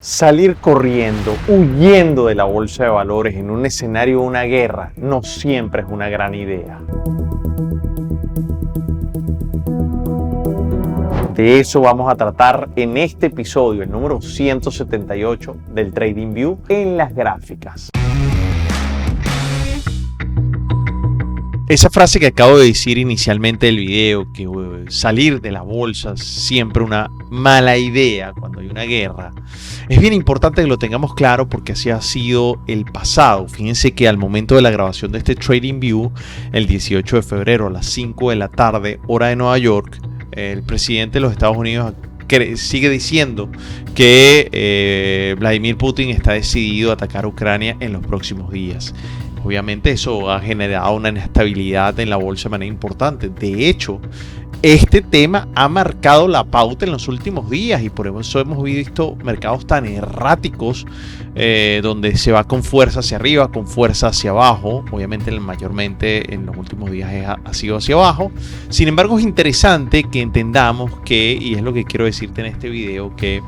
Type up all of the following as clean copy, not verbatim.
Salir corriendo, huyendo de la bolsa de valores en un escenario de una guerra no siempre es una gran idea. De eso vamos a tratar en este episodio, el número 178 del TradingView en las gráficas. Esa frase que acabo de decir inicialmente del video, que salir de la bolsa es siempre una mala idea cuando hay una guerra, es bien importante que lo tengamos claro porque así ha sido el pasado. Fíjense que al momento de la grabación de este TradingView, el 18 de febrero a las 5 de la tarde, hora de Nueva York, el presidente de los Estados Unidos sigue diciendo que Vladimir Putin está decidido a atacar a Ucrania en los próximos días. Obviamente eso ha generado una inestabilidad en la bolsa de manera importante. De hecho, este tema ha marcado la pauta en los últimos días y por eso hemos visto mercados tan erráticos donde se va con fuerza hacia arriba, con fuerza hacia abajo. Obviamente mayormente en los últimos días ha sido hacia abajo. Sin embargo, es interesante que entendamos que, y es lo que quiero decirte en este video, que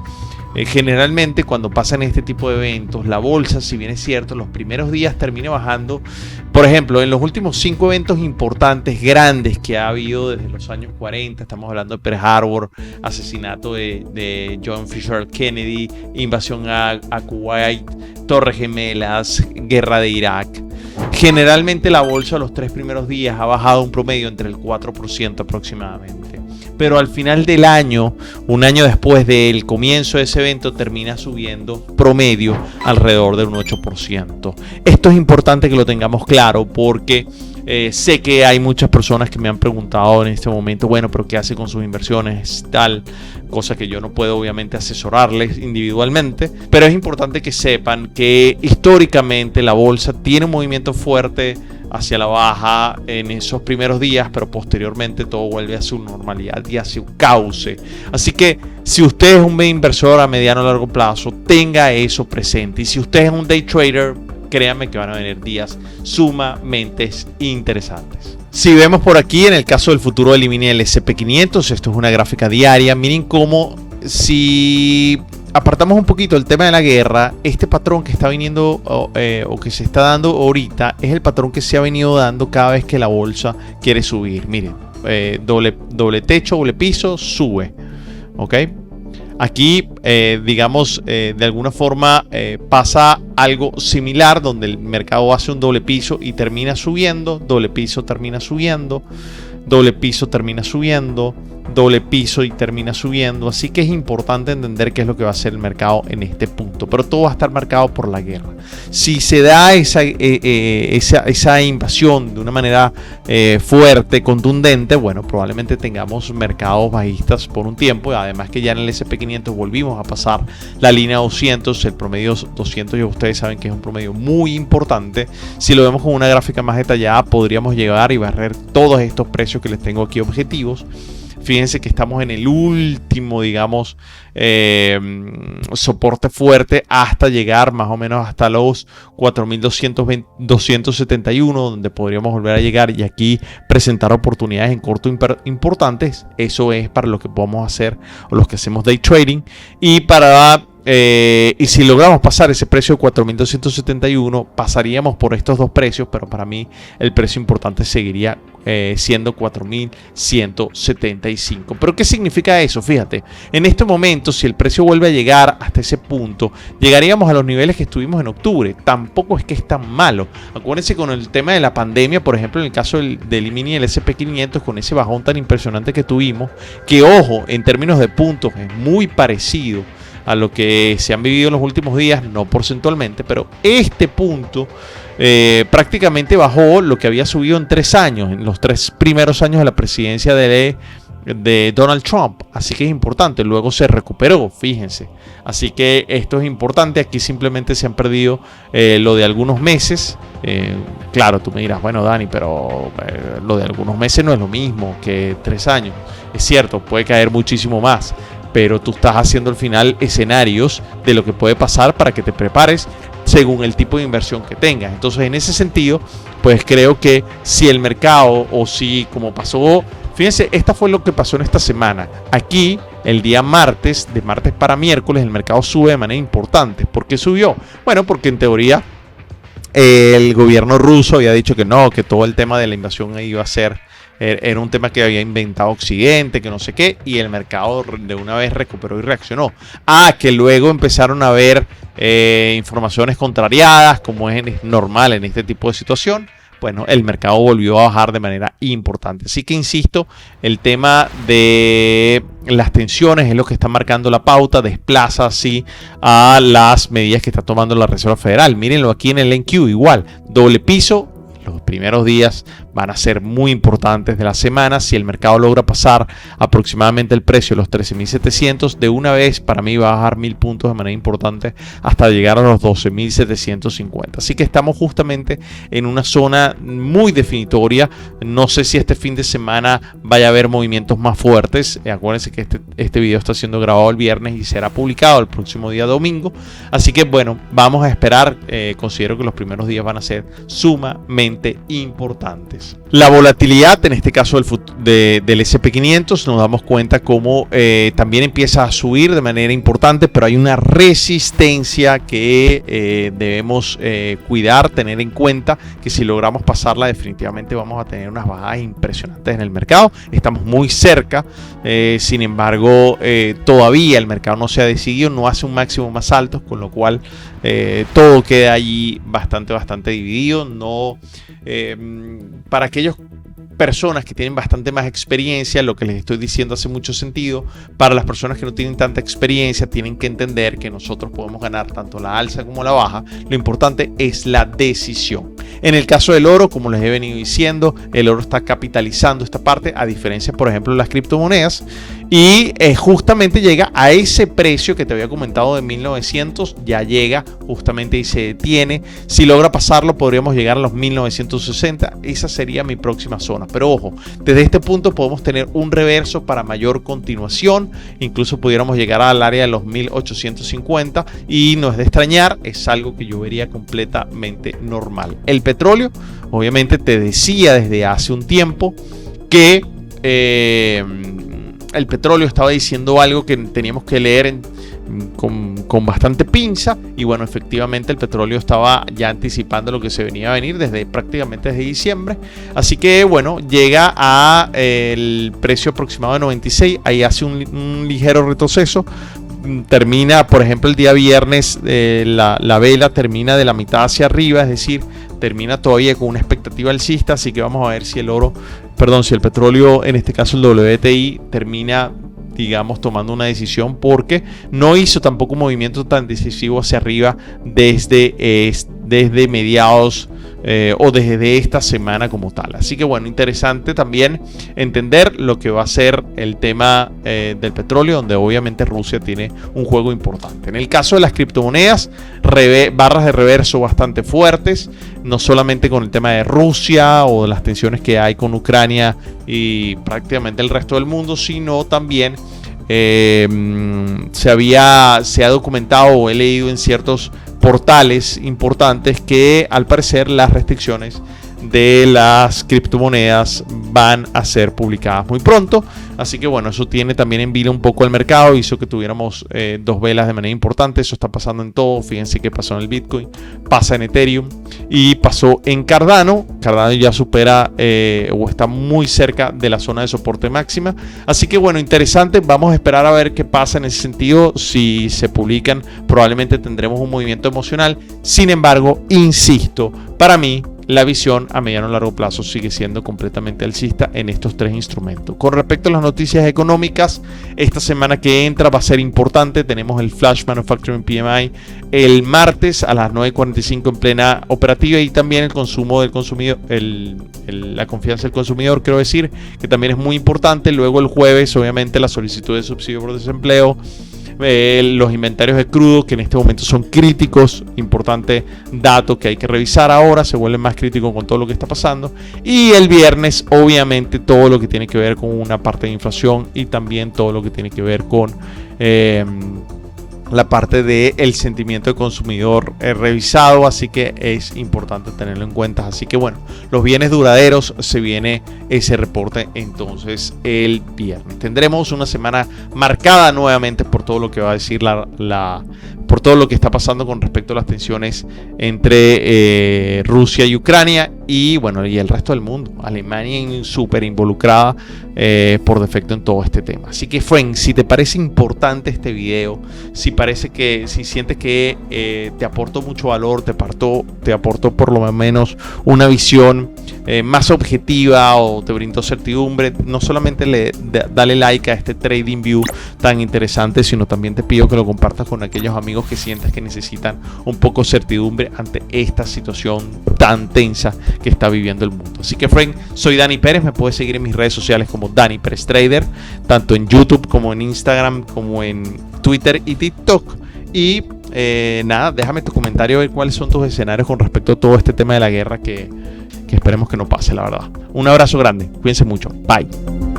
generalmente cuando pasan este tipo de eventos, la bolsa, si bien es cierto, los primeros días termina bajando. Por ejemplo, en los últimos 5 eventos importantes, grandes que ha habido desde los años 40, estamos hablando de Pearl Harbor, asesinato de John Fisher Kennedy, invasión a Kuwait, Torres Gemelas, guerra de Irak. Generalmente la bolsa los 3 primeros días ha bajado un promedio entre el 4% aproximadamente. Pero al final del año, un año después del comienzo de ese evento, termina subiendo promedio alrededor del 8%. Esto es importante que lo tengamos claro porque sé que hay muchas personas que me han preguntado en este momento, bueno, pero ¿qué hace con sus inversiones? Tal cosa que yo no puedo obviamente asesorarles individualmente, pero es importante que sepan que históricamente la bolsa tiene un movimiento fuerte hacia la baja en esos primeros días, pero posteriormente todo vuelve a su normalidad y a su cauce. Así que si usted es un inversor a mediano o largo plazo, tenga eso presente. Y si usted es un day trader, créanme que van a venir días sumamente interesantes. Si vemos por aquí, en el caso del futuro del mini del SP500, esto es una gráfica diaria. Miren cómo, si apartamos un poquito el tema de la guerra, este patrón que está viniendo o que se está dando ahorita es el patrón que se ha venido dando cada vez que la bolsa quiere subir. Miren, doble techo, doble piso, sube. ¿Ok? Aquí, digamos, de alguna forma pasa algo similar donde el mercado hace un doble piso y termina subiendo, doble piso termina subiendo, doble piso termina subiendo, doble piso y termina subiendo. Así que es importante entender qué es lo que va a hacer el mercado en este punto, pero todo va a estar marcado por la guerra. Si se da esa invasión de una manera fuerte, contundente, bueno, probablemente tengamos mercados bajistas por un tiempo. Además que ya en el SP500 volvimos a pasar la línea 200, el promedio 200 ya ustedes saben que es un promedio muy importante. Si lo vemos con una gráfica más detallada, podríamos llegar y barrer todos estos precios que les tengo aquí objetivos. Fíjense que estamos en el último, digamos, soporte fuerte hasta llegar más o menos hasta los 4.271, donde podríamos volver a llegar y aquí presentar oportunidades en corto importantes. Eso es para lo que podemos hacer o los que hacemos day trading. Y y si logramos pasar ese precio de 4.271, pasaríamos por estos dos precios, pero para mí el precio importante seguiría siendo 4.175. ¿Pero qué significa eso? Fíjate, en este momento, si el precio vuelve a llegar hasta ese punto, llegaríamos a los niveles que estuvimos en octubre. Tampoco es que es tan malo. Acuérdense con el tema de la pandemia, por ejemplo, en el caso del mini y el SP500, con ese bajón tan impresionante que tuvimos, que ojo, en términos de puntos es muy parecido a lo que se han vivido en los últimos días, no porcentualmente, pero este punto prácticamente bajó lo que había subido en 3 años, en los 3 primeros años de la presidencia de Donald Trump. Así que es importante, luego se recuperó, fíjense. Así que esto es importante. Aquí simplemente se han perdido lo de algunos meses. Claro, tú me dirás, bueno Dani, pero lo de algunos meses no es lo mismo que 3 años. Es cierto, puede caer muchísimo más, pero tú estás haciendo al final escenarios de lo que puede pasar para que te prepares según el tipo de inversión que tengas. Entonces, en ese sentido, pues creo que si el mercado, o si como pasó, fíjense, esta fue lo que pasó en esta semana. Aquí el día martes, de martes para miércoles, el mercado sube de manera importante. ¿Por qué subió? Bueno, porque en teoría el gobierno ruso había dicho que no, que todo el tema de la invasión iba a ser, era un tema que había inventado Occidente, que no sé qué, y el mercado de una vez recuperó y reaccionó. Que luego empezaron a ver informaciones contrariadas, como es normal en este tipo de situación. Bueno, el mercado volvió a bajar de manera importante. Así que insisto, el tema de las tensiones es lo que está marcando la pauta, desplaza así a las medidas que está tomando la Reserva Federal. Mírenlo aquí en el NQ, igual, doble piso. Los primeros días van a ser muy importantes de la semana. Si el mercado logra pasar aproximadamente el precio de los 13.700, de una vez para mí va a bajar 1.000 puntos de manera importante hasta llegar a los 12.750. Así que estamos justamente en una zona muy definitoria. No sé si este fin de semana vaya a haber movimientos más fuertes. Acuérdense que este video está siendo grabado el viernes y será publicado el próximo día domingo. Así que bueno, vamos a esperar. Considero que los primeros días van a ser sumamente importantes. La volatilidad, en este caso del SP500, nos damos cuenta cómo también empieza a subir de manera importante, pero hay una resistencia que debemos cuidar, tener en cuenta que si logramos pasarla definitivamente vamos a tener unas bajadas impresionantes en el mercado. Estamos muy cerca, sin embargo todavía el mercado no se ha decidido, no hace un máximo más alto, con lo cual todo queda allí bastante dividido. No, para aquellas personas que tienen bastante más experiencia, lo que les estoy diciendo hace mucho sentido. Para las personas que no tienen tanta experiencia, tienen que entender que nosotros podemos ganar tanto la alza como la baja. Lo importante es la decisión. En el caso del oro, como les he venido diciendo, el oro está capitalizando esta parte, a diferencia, por ejemplo, de las criptomonedas. Y justamente llega a ese precio que te había comentado de 1900, ya llega justamente y se detiene. Si logra pasarlo, podríamos llegar a los 1960. Esa sería mi próxima zona. Pero ojo, desde este punto podemos tener un reverso para mayor continuación. Incluso pudiéramos llegar al área de los 1850 y no es de extrañar, es algo que yo vería completamente normal. El petróleo, obviamente te decía desde hace un tiempo que el petróleo estaba diciendo algo que teníamos que leer con bastante pinza, y bueno, efectivamente el petróleo estaba ya anticipando lo que se venía a venir prácticamente desde diciembre. Así que bueno, llega a el precio aproximado de 96, ahí hace un ligero retroceso. Termina, por ejemplo, el día viernes, la vela termina de la mitad hacia arriba, es decir, termina todavía con una expectativa alcista. Así que vamos a ver si si el petróleo, en este caso el WTI, termina, digamos, tomando una decisión, porque no hizo tampoco un movimiento tan decisivo hacia arriba desde mediados o desde esta semana como tal. Así que bueno, interesante también entender lo que va a ser el tema del petróleo, donde obviamente Rusia tiene un juego importante. En el caso de las criptomonedas, barras de reverso bastante fuertes, no solamente con el tema de Rusia o las tensiones que hay con Ucrania y prácticamente el resto del mundo, sino también se ha documentado o he leído en ciertos portales importantes que al parecer las restricciones de las criptomonedas van a ser publicadas muy pronto. Así que bueno, eso tiene también en vilo un poco el mercado, hizo que tuviéramos dos velas de manera importante. Eso está pasando en todo. Fíjense que pasó en el Bitcoin, pasa en Ethereum y pasó en Cardano. Cardano ya supera o está muy cerca de la zona de soporte máxima. Así que bueno, interesante. Vamos a esperar a ver qué pasa en ese sentido. Si se publican, probablemente tendremos un movimiento emocional. Sin embargo, insisto, para mí la visión a mediano y largo plazo sigue siendo completamente alcista en estos tres instrumentos. Con respecto a las noticias económicas, esta semana que entra va a ser importante. Tenemos el Flash Manufacturing PMI el martes a las 9:45 en plena operativa, y también el consumo del consumidor, la confianza del consumidor, quiero decir, que también es muy importante. Luego el jueves, obviamente, la solicitud de subsidio por desempleo. Los inventarios de crudo, que en este momento son críticos, importante dato que hay que revisar ahora, se vuelve más crítico con todo lo que está pasando. Y el viernes, obviamente, todo lo que tiene que ver con una parte de inflación y también todo lo que tiene que ver con la parte del sentimiento de consumidor revisado, así que es importante tenerlo en cuenta. Así que bueno, los bienes duraderos, se viene ese reporte entonces el viernes. Tendremos una semana marcada nuevamente por todo lo que va a decir por todo lo que está pasando con respecto a las tensiones entre Rusia y Ucrania y bueno, y el resto del mundo. Alemania súper involucrada por defecto en todo este tema. Así que friend, si te parece importante este video, si sientes que te aportó mucho valor, te aportó por lo menos una visión más objetiva o te brindó certidumbre, no solamente dale like a este TradingView tan interesante, sino también te pido que lo compartas con aquellos amigos que sientas que necesitan un poco de certidumbre ante esta situación tan tensa que está viviendo el mundo. Así que friend, soy Dani Pérez, me puedes seguir en mis redes sociales como Dani Pérez Trader, tanto en YouTube como en Instagram, como en Twitter y TikTok. Y nada, déjame tu comentario de cuáles son tus escenarios con respecto a todo este tema de la guerra que esperemos que no pase, la verdad. Un abrazo grande, cuídense mucho, bye.